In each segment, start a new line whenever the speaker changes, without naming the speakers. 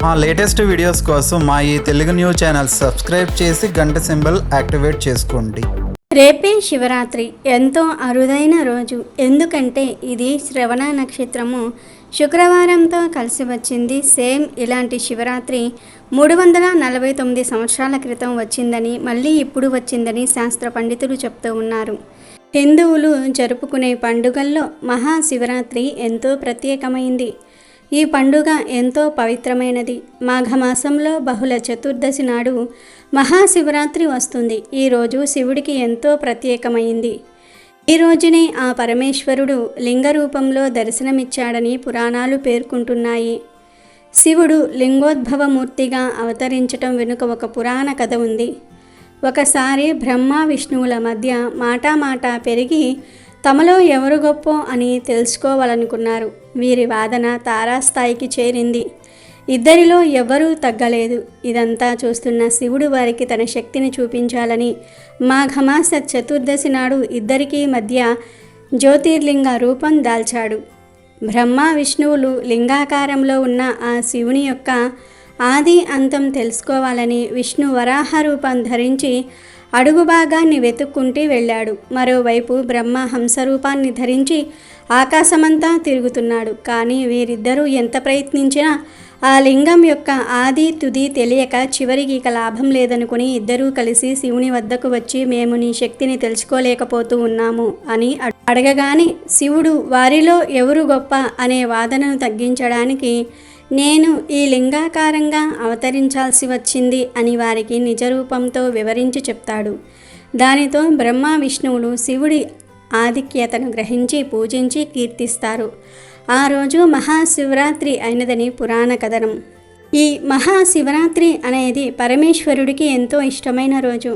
మా latest videos కోసం మా ఈ తెలుగు న్యూస్ ఛానల్ సబ్స్క్రైబ్ చేసి గంట సింబల్ యాక్టివేట్ చేసుకోండి.
రేపే శివరాత్రి ఎంతో అరుదైన రోజు. ఎందుకంటే ఇది శ్రవణ నక్షత్రము శుక్రవారంతో కలిసి వచ్చింది. సేమ్ ఇలాంటి శివరాత్రి 349 సంవత్సరాల క్రితం వచ్చిందని, మళ్ళీ ఇప్పుడు వచ్చిందని శాస్త్ర పండితులు చెప్తూ ఉన్నారు. హిందువులు జరుపుకునే పండుగల్లో మహాశివరాత్రి ఎంతో ప్రత్యేకమైంది. ఈ పండుగ ఎంతో పవిత్రమైనది. మాఘమాసంలో బహుళ చతుర్దశి నాడు మహాశివరాత్రి వస్తుంది. ఈరోజు శివుడికి ఎంతో ప్రత్యేకమైంది. ఈ రోజునే ఆ పరమేశ్వరుడు లింగ రూపంలో దర్శనమిచ్చాడని పురాణాలు పేర్కొంటున్నాయి. శివుడు లింగోద్భవమూర్తిగా అవతరించటం వెనుక ఒక పురాణ కథ ఉంది. ఒకసారి బ్రహ్మ విష్ణువుల మధ్య మాటా పెరిగి తమలో ఎవరు గొప్ప అని తెలుసుకోవాలనుకున్నారు. వీరి వాదన తారాస్థాయికి చేరింది. ఇద్దరిలో ఎవరూ తగ్గలేదు. ఇదంతా చూస్తున్న శివుడు వారికి తన శక్తిని చూపించాలని మాఘమాస చతుర్దశి నాడు ఇద్దరికీ మధ్య జ్యోతిర్లింగ రూపం దాల్చాడు. బ్రహ్మ విష్ణువులు లింగాకారంలో ఉన్న ఆ శివుని యొక్క ఆది అంతం తెలుసుకోవాలని విష్ణు వరాహ రూపం ధరించి అడుగు భాగాన్ని వెతుక్కుంటూ వెళ్ళాడు. మరోవైపు బ్రహ్మ హంసరూపాన్ని ధరించి ఆకాశమంతా తిరుగుతున్నాడు. కానీ వీరిద్దరూ ఎంత ప్రయత్నించినా ఆ లింగం యొక్క ఆది తుది తెలియక చివరికి ఇక లాభం లేదనుకుని ఇద్దరూ కలిసి శివుని వద్దకు వచ్చి, మేము నీ శక్తిని తెలుసుకోలేకపోతూ ఉన్నాము అని అడగగానే శివుడు వారిలో ఎవరు గొప్ప అనే వాదనను తగ్గించడానికి, నేను ఈ లింగాకారంగా అవతరించాల్సి వచ్చింది అని వారికి నిజరూపంతో వివరించి చెప్తాడు. దానితో బ్రహ్మ విష్ణువులు శివుడి ఆధిక్యతను గ్రహించి పూజించి కీర్తిస్తారు. ఆ రోజు మహాశివరాత్రి అయినదని పురాణ కథనం. ఈ మహాశివరాత్రి అనేది పరమేశ్వరుడికి ఎంతో ఇష్టమైన రోజు.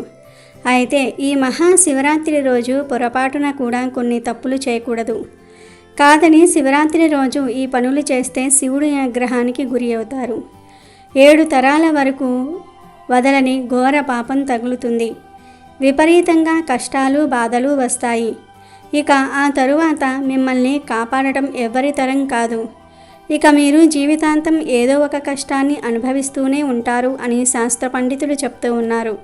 అయితే ఈ మహాశివరాత్రి రోజు పొరపాటున కూడా కొన్ని తప్పులు చేయకూడదు. కాదని శివరాత్రి రోజు ఈ పనులు చేస్తే శివుడి ఆగ్రహానికి గురి అవుతారు. 7 తరాల వరకు వదలని ఘోర పాపం తగులుతుంది. విపరీతంగా కష్టాలు బాధలు వస్తాయి. ఇక ఆ తరువాత మిమ్మల్ని కాపాడటం ఎవరి తరం కాదు. ఇక మీరు జీవితాంతం ఏదో ఒక కష్టాన్ని అనుభవిస్తూనే ఉంటారు అని శాస్త్ర పండితులు చెప్తూ ఉన్నారు.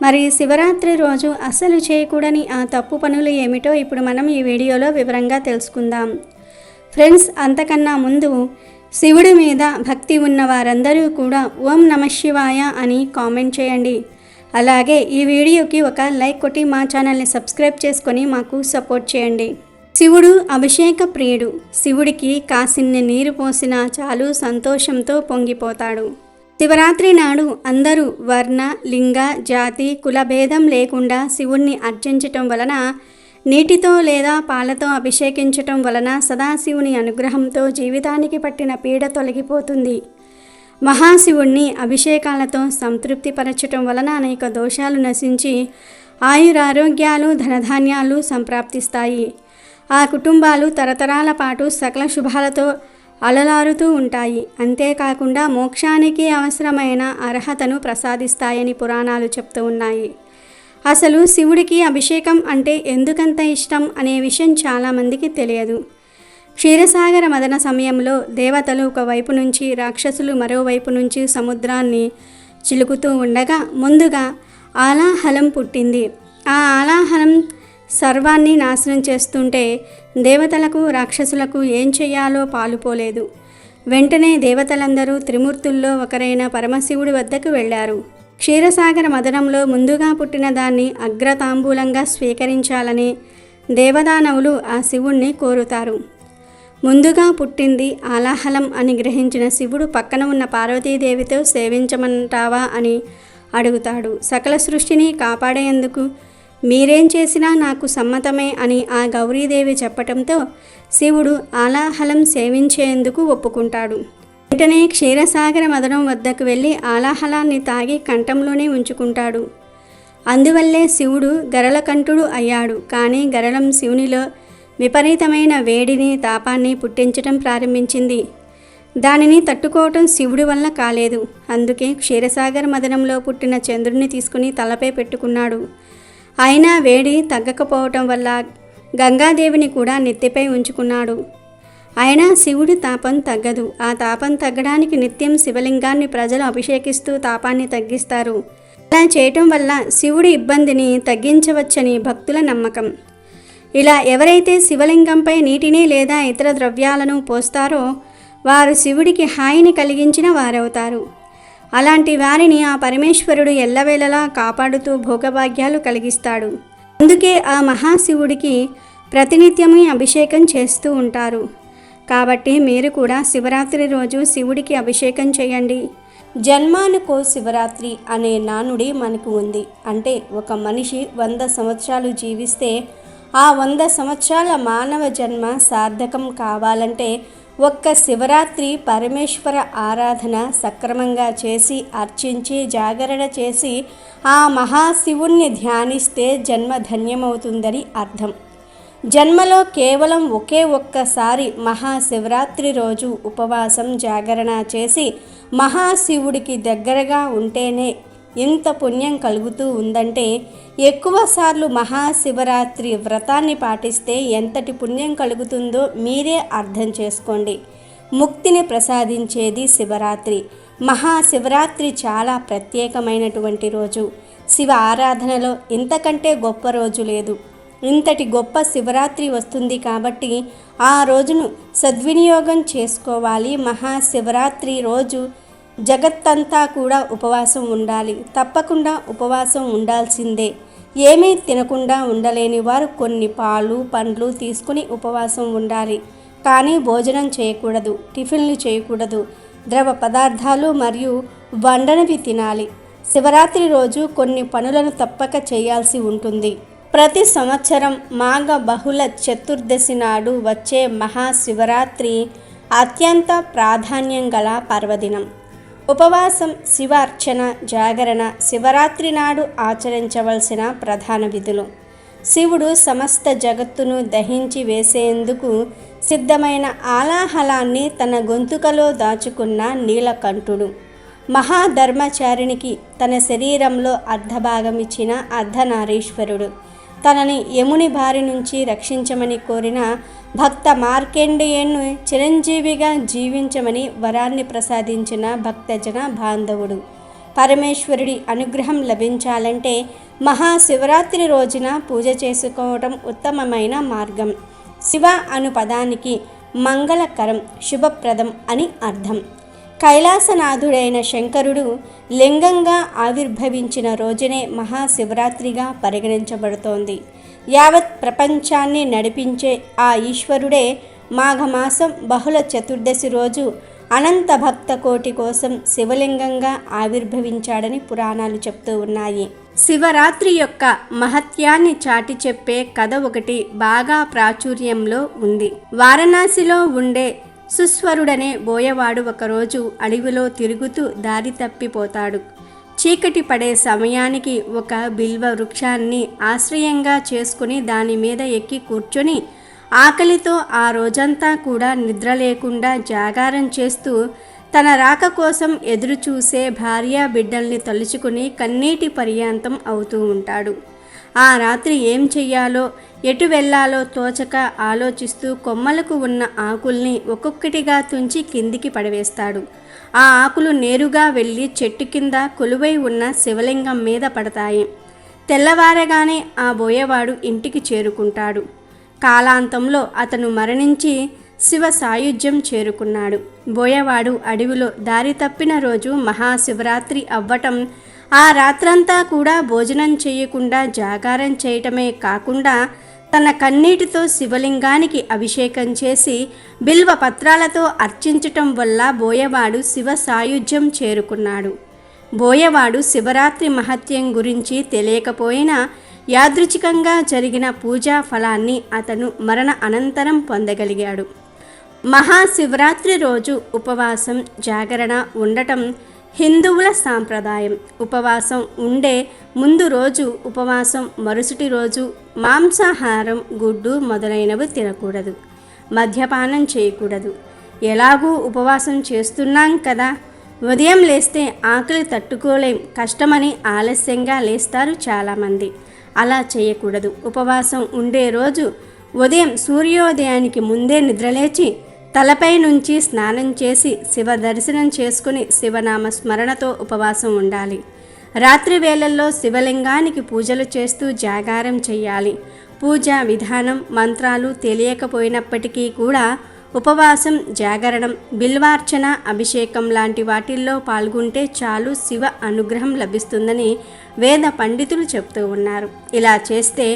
మరి శివరాత్రి రోజు అస్సలు చేయకూడని ఆ తప్పు పనులు ఏమిటో ఇప్పుడు మనం ఈ వీడియోలో వివరంగా తెలుసుకుందాం. ఫ్రెండ్స్, అంతకన్నా ముందు శివుడి మీద భక్తి ఉన్న వారందరూ కూడా ఓం నమఃశివాయ అని కామెంట్ చేయండి. అలాగే ఈ వీడియోకి ఒక లైక్ కొట్టి మా ఛానల్ని సబ్స్క్రైబ్ చేసుకొని మాకు సపోర్ట్ చేయండి. శివుడు అభిషేక ప్రియుడు. శివుడికి కాసిన్ని నీరు పోసినా చాలు సంతోషంతో పొంగిపోతాడు. శివరాత్రి నాడు అందరూ వర్ణ, లింగ, జాతి, కుల భేదం లేకుండా శివుణ్ణి అర్చించటం వలన, నీటితో లేదా పాలతో అభిషేకించటం వలన సదాశివుని అనుగ్రహంతో జీవితానికి పట్టిన పీడ తొలగిపోతుంది. మహాశివుణ్ణి అభిషేకాలతో సంతృప్తిపరచటం వలన అనేక దోషాలు నశించి ఆయురారోగ్యాలు ధనధాన్యాలు సంప్రాప్తిస్తాయి. ఆ కుటుంబాలు తరతరాల పాటు సకల శుభాలతో అలలారుతూ ఉంటాయి. అంతేకాకుండా మోక్షానికి అవసరమైన అర్హతను ప్రసాదిస్తాయని పురాణాలు చెప్తూ ఉన్నాయి. అసలు శివుడికి అభిషేకం అంటే ఎందుకంత ఇష్టం అనే విషయం చాలామందికి తెలియదు. క్షీరసాగర మదన సమయంలో దేవతలు ఒకవైపు నుంచి, రాక్షసులు మరోవైపు నుంచి సముద్రాన్ని చిలుకుతూ ఉండగా ముందుగా ఆలాహలం పుట్టింది. ఆ ఆలాహలం సర్వాన్ని నాశనం చేస్తుంటే దేవతలకు రాక్షసులకు ఏం చేయాలో పాలుపోలేదు. వెంటనే దేవతలందరూ త్రిమూర్తుల్లో ఒకరైన పరమశివుడి వద్దకు వెళ్ళారు. క్షీరసాగర మదనంలో ముందుగా పుట్టిన దాన్ని అగ్రతాంబూలంగా స్వీకరించాలని దేవదానవులు ఆ శివుణ్ణి కోరుతారు. ముందుగా పుట్టింది ఆలాహలం అని గ్రహించిన శివుడు పక్కన ఉన్న పార్వతీదేవితో సేవించమంటావా అని అడుగుతాడు. సకల సృష్టిని కాపాడేందుకు మీరేం చేసినా నాకు సమ్మతమే అని ఆ గౌరీదేవి చెప్పటంతో శివుడు ఆలాహలం సేవించేందుకు ఒప్పుకుంటాడు. వెంటనే క్షీరసాగర మదనం వద్దకు వెళ్ళి ఆలాహలాన్ని తాగి కంఠంలోనే ఉంచుకుంటాడు. అందువల్లే శివుడు గరళకంఠుడు అయ్యాడు. కానీ గరళం శివునిలో విపరీతమైన వేడిని తాపాన్ని పుట్టించటం ప్రారంభించింది. దానిని తట్టుకోవటం శివుడి వల్ల కాలేదు. అందుకే క్షీరసాగర మదనంలో పుట్టిన చంద్రుడిని తీసుకుని తలపై పెట్టుకున్నాడు. అయినా వేడి తగ్గకపోవటం వల్ల గంగాదేవిని కూడా నెత్తిపై ఉంచుకున్నాడు. అయినా శివుడి తాపం తగ్గదు. ఆ తాపం తగ్గడానికి నిత్యం శివలింగాన్ని ప్రజలు అభిషేకిస్తూ తాపాన్ని తగ్గిస్తారు. అలా చేయటం వల్ల శివుడి ఇబ్బందిని తగ్గించవచ్చని భక్తుల నమ్మకం. ఇలా ఎవరైతే శివలింగంపై నీటిని లేదా ఇతర ద్రవ్యాలను పోస్తారో వారు శివుడికి హాయిని కలిగించిన వారవుతారు. అలాంటి వారిని ఆ పరమేశ్వరుడు ఎల్లవేళలా కాపాడుతూ భోగభాగ్యాలు కలిగిస్తాడు. అందుకే ఆ మహాశివుడికి ప్రతినిత్యము అభిషేకం చేస్తూ ఉంటారు. కాబట్టి మీరు కూడా శివరాత్రి రోజు శివుడికి అభిషేకం చేయండి. జన్మానుకో శివరాత్రి అనే నానుడి మనకు ఉంది. అంటే ఒక మనిషి 100 సంవత్సరాలు జీవిస్తే ఆ 100 సంవత్సరాల మానవ జన్మ సార్థకం కావాలంటే ఒక్క శివరాత్రి పరమేశ్వర ఆరాధన సక్రమంగా చేసి అర్చించి జాగరణ చేసి ఆ మహాశివుణ్ణి ధ్యానిస్తే జన్మ ధన్యమవుతుందని అర్థం. జన్మలో కేవలం ఒక్కసారి మహాశివరాత్రి రోజు ఉపవాసం జాగరణ చేసి మహాశివుడికి దగ్గరగా ఉంటేనే ఎంత పుణ్యం కలుగుతూ ఉందంటే ఎక్కువసార్లు మహాశివరాత్రి వ్రతాన్ని పాటిస్తే ఎంతటి పుణ్యం కలుగుతుందో మీరే అర్థం చేసుకోండి. ముక్తిని ప్రసాదించేది శివరాత్రి. మహాశివరాత్రి చాలా ప్రత్యేకమైనటువంటి రోజు. శివ ఆరాధనలో ఇంతకంటే గొప్ప రోజు లేదు. ఇంతటి గొప్ప శివరాత్రి వస్తుంది కాబట్టి ఆ రోజును సద్వినియోగం చేసుకోవాలి. మహాశివరాత్రి రోజు జగత్తంతా కూడా ఉపవాసం ఉండాలి. తప్పకుండా ఉపవాసం ఉండాల్సిందే. ఏమీ తినకుండా ఉండలేని వారు కొన్ని పాలు పండ్లు తీసుకుని ఉపవాసం ఉండాలి. కానీ భోజనం చేయకూడదు, టిఫిన్లు చేయకూడదు. ద్రవ పదార్థాలు మరియు వండనివి తినాలి. శివరాత్రి రోజు కొన్ని పనులను తప్పక చేయాల్సి ఉంటుంది. ప్రతి సంవత్సరం మాఘ బహుళ చతుర్దశి నాడు వచ్చే మహాశివరాత్రి అత్యంత ప్రాధాన్యం గల పర్వదినం. ఉపవాసం, శివార్చన, జాగరణ శివరాత్రి నాడు ఆచరించవలసిన ప్రధాన విధులు. శివుడు సమస్త జగత్తును దహించి వేసేందుకు సిద్ధమైన ఆలాహలాన్ని తన గొంతుకలో దాచుకున్న నీలకంఠుడు. మహాధర్మచారినికి తన శరీరంలో అర్ధభాగం ఇచ్చిన అర్ధనారీశ్వరుడు. తనని యముని బారి నుంచి రక్షించమని కోరిన భక్త మార్కండేయుని చిరంజీవిగా జీవించమని వరాన్ని ప్రసాదించిన భక్తజన బాంధవుడు. పరమేశ్వరుడి అనుగ్రహం లభించాలంటే మహాశివరాత్రి రోజున పూజ చేసుకోవడం ఉత్తమమైన మార్గం. శివ అను పదానికి మంగళకరం, శుభప్రదం అని అర్థం. కైలాసనాథుడైన శంకరుడు లింగంగా ఆవిర్భవించిన రోజునే మహాశివరాత్రిగా పరిగణించబడుతోంది. యావత్ ప్రపంచాన్ని నడిపించే ఆ ఈశ్వరుడే మాఘమాసం బహుళ చతుర్దశి రోజు అనంత భక్త కోటి కోసం శివలింగంగా ఆవిర్భవించాడని పురాణాలు చెప్తూ ఉన్నాయి. శివరాత్రి యొక్క మహత్యాన్ని చాటి చెప్పే కథ ఒకటి బాగా ప్రాచుర్యంలో ఉంది. వారణాసిలో ఉండే సుస్వరుడనే బోయవాడు ఒకరోజు అడవిలో తిరుగుతూ దారి తప్పిపోతాడు. చీకటి పడే సమయానికి ఒక బిల్వ వృక్షాన్ని ఆశ్రయంగా చేసుకుని దాని మీద ఎక్కి కూర్చొని ఆకలితో ఆ రోజంతా కూడా నిద్ర లేకుండా జాగారం చేస్తూ తన రాక కోసం ఎదురు చూసే భార్య బిడ్డల్ని తలుచుకుని కన్నీటి పర్యాంతం అవుతూ ఉంటాడు. ఆ రాత్రి ఏం చెయ్యాలో ఎటు వెళ్ళాలో తోచక ఆలోచిస్తూ కొమ్మలకు ఉన్న ఆకుల్ని ఒక్కొక్కటిగా తుంచి కిందికి పడవేస్తాడు. ఆ ఆకులు నేరుగా వెళ్ళి చెట్టు కింద కొలువై ఉన్న శివలింగం మీద పడతాయి. తెల్లవారగానే ఆ బోయవాడు ఇంటికి చేరుకుంటాడు. కాలాంతంలో అతను మరణించి శివ సాయుధ్యం చేరుకున్నాడు. బోయవాడు అడవిలో దారి తప్పిన రోజు మహాశివరాత్రి అవ్వటం, ఆ రాత్రంతా కూడా భోజనం చేయకుండా జాగారం చేయటమే కాకుండా తన కన్నీటితో శివలింగానికి అభిషేకం చేసి బిల్వ పత్రాలతో అర్చించటం వల్ల బోయవాడు శివ సాయుధ్యం చేరుకున్నాడు. బోయవాడు శివరాత్రి మహత్యం గురించి తెలియకపోయినా యాదృచ్ఛికంగా జరిగిన పూజా ఫలాన్ని అతను మరణ అనంతరం పొందగలిగాడు. మహాశివరాత్రి రోజు ఉపవాసం, జాగరణ ఉండటం హిందువుల సాంప్రదాయం. ఉపవాసం ఉండే ముందు రోజు ఉపవాసం, మరుసటి రోజు మాంసాహారం, గుడ్డు మొదలైనవి తినకూడదు. మద్యపానం చేయకూడదు. ఎలాగూ ఉపవాసం చేస్తున్నాం కదా, ఉదయం లేస్తే ఆకలి తట్టుకోలేం, కష్టమని ఆలస్యంగా లేస్తారు చాలామంది. అలా చేయకూడదు. ఉపవాసం ఉండే రోజు ఉదయం సూర్యోదయానికి ముందే నిద్రలేచి తలపై నుంచి స్నానం చేసి శివ దర్శనం చేసుకుని శివనామ స్మరణతో ఉపవాసం ఉండాలి. రాత్రి వేళల్లో శివలింగానికి పూజలు చేస్తూ జాగారం చేయాలి. పూజా విధానం మంత్రాలు తెలియకపోయినప్పటికీ కూడా ఉపవాసం, జాగరణం, బిల్వార్చన, అభిషేకం లాంటి వాటిల్లో పాల్గొంటే చాలు శివ అనుగ్రహం లభిస్తుందని వేద పండితులు చెప్తూ ఉన్నారు. ఇలా చేస్తే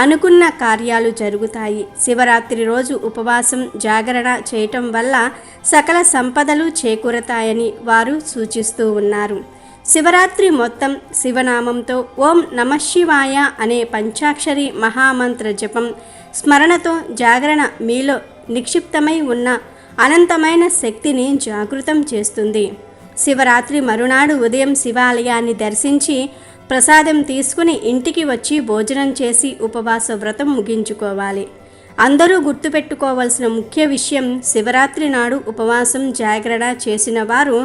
అనుకున్న కార్యాలు జరుగుతాయి. శివరాత్రి రోజు ఉపవాసం, జాగరణ చేయటం వల్ల సకల సంపదలు చేకూరతాయని వారు సూచిస్తూ ఉన్నారు. శివరాత్రి మొత్తం శివనామంతో ఓం నమఃశివాయ అనే పంచాక్షరి మహామంత్ర జపం, స్మరణతో జాగరణ మీలో నిక్షిప్తమై ఉన్న అనంతమైన శక్తిని జాగృతం చేస్తుంది. శివరాత్రి మరునాడు ఉదయం శివాలయాన్ని దర్శించి ప్రసాదం తీసుకుని ఇంటికి వచ్చి భోజనం చేసి ఉపవాస వ్రతం ముగించుకోవాలి. అందరూ గుర్తుపెట్టుకోవాల్సిన ముఖ్య విషయం, శివరాత్రి నాడు ఉపవాసం, జాగరణ చేసిన వారు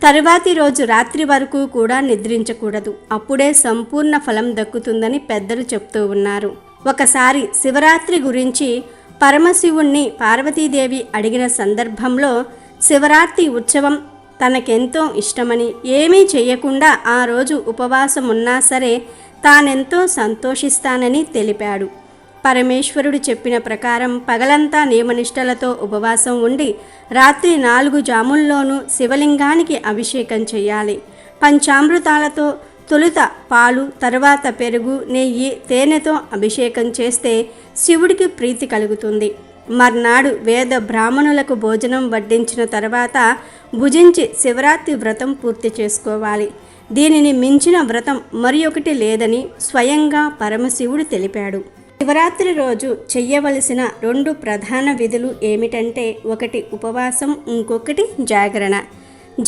తరువాతి రోజు రాత్రి వరకు కూడా నిద్రించకూడదు. అప్పుడే సంపూర్ణ ఫలం దక్కుతుందని పెద్దలు చెప్తూ ఉన్నారు. ఒకసారి శివరాత్రి గురించి పరమశివుణ్ణి పార్వతీదేవి అడిగిన సందర్భంలో శివరాత్రి ఉత్సవం తనకెంతో ఇష్టమని, ఏమీ చేయకుండా ఆ రోజు ఉపవాసం ఉన్నా సరే తానెంతో సంతోషిస్తానని తెలిపాడు. పరమేశ్వరుడు చెప్పిన ప్రకారం పగలంతా నియమనిష్టలతో ఉపవాసం ఉండి రాత్రి 4 జాముల్లోనూ శివలింగానికి అభిషేకం చేయాలి. పంచామృతాలతో తొలుత పాలు, తరువాత పెరుగు, నెయ్యి, తేనెతో అభిషేకం చేస్తే శివుడికి ప్రీతి కలుగుతుంది. మర్నాడు వేద బ్రాహ్మణులకు భోజనం వడ్డించిన తర్వాత భుజించి శివరాత్రి వ్రతం పూర్తి చేసుకోవాలి. దీనిని మించిన వ్రతం మరి ఒకటి లేదని స్వయంగా పరమశివుడు తెలిపాడు. శివరాత్రి రోజు చెయ్యవలసిన 2 ప్రధాన విధులు ఏమిటంటే, ఒకటి ఉపవాసం, ఇంకొకటి జాగరణ.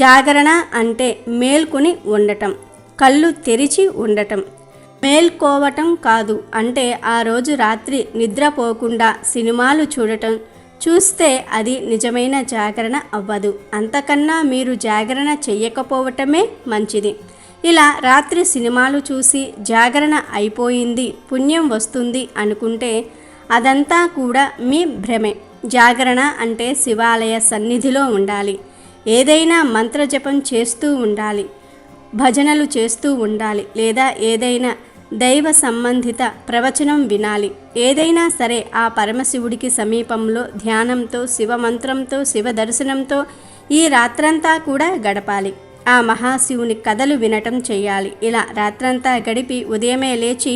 జాగరణ అంటే మేల్కొని ఉండటం, కళ్ళు తెరిచి ఉండటం. మేల్కోవటం కాదు, అంటే ఆ రోజు రాత్రి నిద్రపోకుండా సినిమాలు చూడటం. చూస్తే అది నిజమైన జాగరణ అవ్వదు. అంతకన్నా మీరు జాగరణ చెయ్యకపోవటమే మంచిది. ఇలా రాత్రి సినిమాలు చూసి జాగరణ అయిపోయింది, పుణ్యం వస్తుంది అనుకుంటే అదంతా కూడా మీ భ్రమే. జాగరణ అంటే శివాలయ సన్నిధిలో ఉండాలి. ఏదైనా మంత్రజపం చేస్తూ ఉండాలి, భజనలు చేస్తూ ఉండాలి, లేదా ఏదైనా దైవ సంబంధిత ప్రవచనం వినాలి. ఏదైనా సరే ఆ పరమశివుడికి సమీపంలో ధ్యానంతో, శివమంత్రంతో, శివ దర్శనంతో ఈ రాత్రంతా కూడా గడపాలి. ఆ మహాశివుని కథలు వినటం చేయాలి. ఇలా రాత్రంతా గడిపి ఉదయమే లేచి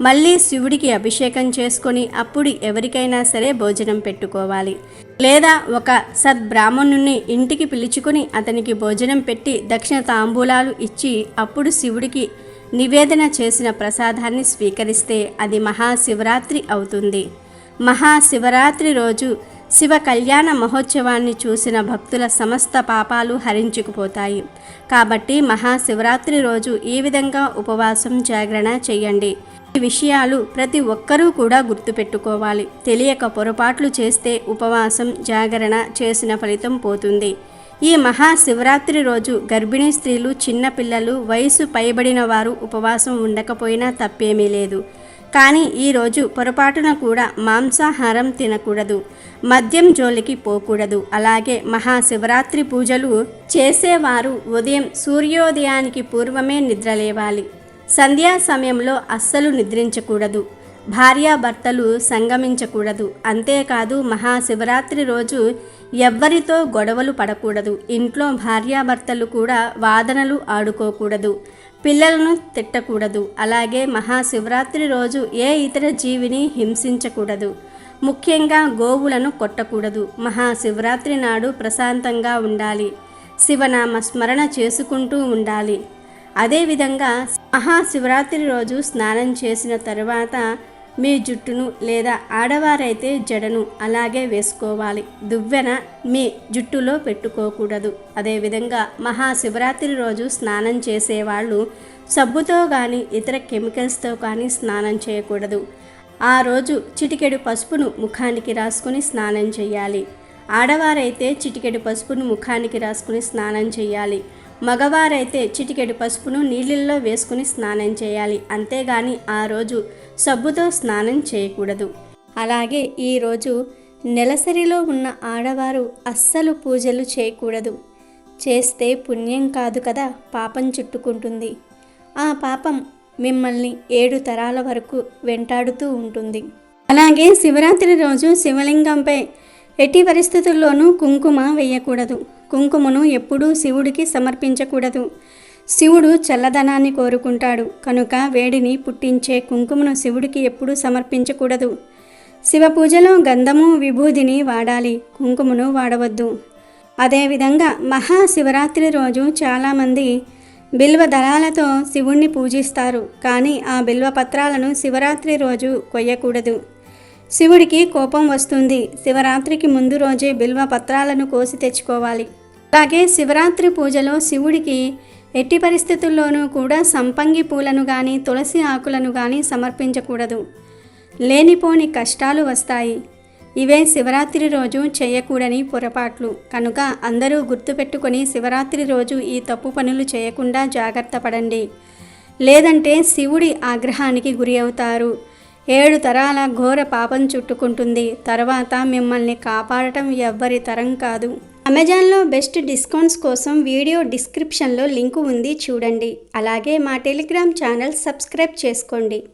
మళ్ళీ శివుడికి అభిషేకం చేసుకొని అప్పుడు ఎవరికైనా సరే భోజనం పెట్టుకోవాలి. లేదా ఒక సద్బ్రాహ్మణుని ఇంటికి పిలుచుకుని అతనికి భోజనం పెట్టి దక్షిణ తాంబూలాలు ఇచ్చి అప్పుడు శివుడికి నివేదన చేసిన ప్రసాదాన్ని స్వీకరిస్తే అది మహాశివరాత్రి అవుతుంది. మహాశివరాత్రి రోజు శివ కళ్యాణ మహోత్సవాన్ని చూసిన భక్తుల సమస్త పాపాలు హరించుకుపోతాయి. కాబట్టి మహాశివరాత్రి రోజు ఈ విధంగా ఉపవాసం, జాగరణ చేయండి. ఈ విషయాలు ప్రతి ఒక్కరూ కూడా గుర్తుపెట్టుకోవాలి. తెలియక పొరపాట్లు చేస్తే ఉపవాసం, జాగరణ చేసిన ఫలితం పోతుంది. ఈ మహాశివరాత్రి రోజు గర్భిణీ స్త్రీలు, చిన్నపిల్లలు, వయసు పైబడిన వారు ఉపవాసం ఉండకపోయినా తప్పేమీ లేదు. కానీ ఈరోజు పొరపాటున కూడా మాంసాహారం తినకూడదు, మద్యం జోలికి పోకూడదు. అలాగే మహాశివరాత్రి పూజలు చేసేవారు ఉదయం సూర్యోదయానికి పూర్వమే నిద్రలేవాలి. సంధ్యా సమయంలో అస్సలు నిద్రించకూడదు. భార్యాభర్తలు సంగమించకూడదు. అంతేకాదు మహాశివరాత్రి రోజు ఎవ్వరితో గొడవలు పడకూడదు. ఇంట్లో భార్యాభర్తలు కూడా వాదనలు ఆడుకోకూడదు. పిల్లలను తిట్టకూడదు. అలాగే మహాశివరాత్రి రోజు ఏ ఇతర జీవిని హింసించకూడదు. ముఖ్యంగా గోవులను కొట్టకూడదు. మహాశివరాత్రి నాడు ప్రశాంతంగా ఉండాలి. శివనామ స్మరణ చేసుకుంటూ ఉండాలి. అదేవిధంగా మహాశివరాత్రి రోజు స్నానం చేసిన తర్వాత మీ జుట్టును, లేదా ఆడవారైతే జడను అలాగే వేసుకోవాలి. దువ్వెన మీ జుట్టులో పెట్టుకోకూడదు. అదేవిధంగా మహాశివరాత్రి రోజు స్నానం చేసేవాళ్ళు సబ్బుతో కానీ ఇతర కెమికల్స్తో కానీ స్నానం చేయకూడదు. ఆ రోజు చిటికెడు పసుపును ముఖానికి రాసుకుని స్నానం చేయాలి. ఆడవారైతే చిటికెడు పసుపును ముఖానికి రాసుకుని స్నానం చేయాలి. మగవారైతే చిటికెడు పసుపును నీళ్ళల్లో వేసుకుని స్నానం చేయాలి. అంతేగాని ఆ రోజు సబ్బుతో స్నానం చేయకూడదు. అలాగే ఈరోజు నెలసరిలో ఉన్న ఆడవారు అస్సలు పూజలు చేయకూడదు. చేస్తే పుణ్యం కాదు కదా, పాపం చుట్టుకుంటుంది. ఆ పాపం మిమ్మల్ని 7 తరాల వరకు వెంటాడుతూ ఉంటుంది. అలాగే శివరాత్రి రోజు శివలింగంపై ఎట్టి పరిస్థితుల్లోనూ కుంకుమ వేయకూడదు. కుంకుమను ఎప్పుడూ శివుడికి సమర్పించకూడదు. శివుడు చల్లదనాన్ని కోరుకుంటాడు కనుక వేడిని పుట్టించే కుంకుమను శివుడికి ఎప్పుడూ సమర్పించకూడదు. శివ పూజలో గంధము విభూదిని వాడాలి, కుంకుమను వాడవద్దు. అదేవిధంగా మహాశివరాత్రి రోజు చాలామంది బిల్వ దళాలతో శివుణ్ణి పూజిస్తారు. కానీ ఆ బిల్వ పత్రాలను శివరాత్రి రోజు కొయ్యకూడదు. శివుడికి కోపం వస్తుంది. శివరాత్రికి ముందు రోజే బిల్వ పత్రాలను కోసి తెచ్చుకోవాలి. అలాగే శివరాత్రి పూజలో శివుడికి ఎట్టి పరిస్థితుల్లోనూ కూడా సంపంగి పూలను కానీ తులసి ఆకులను కానీ సమర్పించకూడదు. లేనిపోని కష్టాలు వస్తాయి. ఇవే శివరాత్రి రోజు చేయకూడని పొరపాట్లు కనుక అందరూ గుర్తుపెట్టుకొని శివరాత్రి రోజు ఈ తప్పు పనులు చేయకుండా జాగ్రత్త పడండి. లేదంటే శివుడి ఆగ్రహానికి గురి అవుతారు. 7 తరాల ఘోర పాపం చుట్టుకుంటుంది. తర్వాత మిమ్మల్ని కాపాడటం ఎవ్వరి తరం కాదు. అమెజాన్లో బెస్ట్ డిస్కౌంట్స్ కోసం వీడియో డిస్క్రిప్షన్లో లింకు ఉంది, చూడండి. అలాగే మా టెలిగ్రామ్ ఛానల్ సబ్స్క్రైబ్ చేసుకోండి.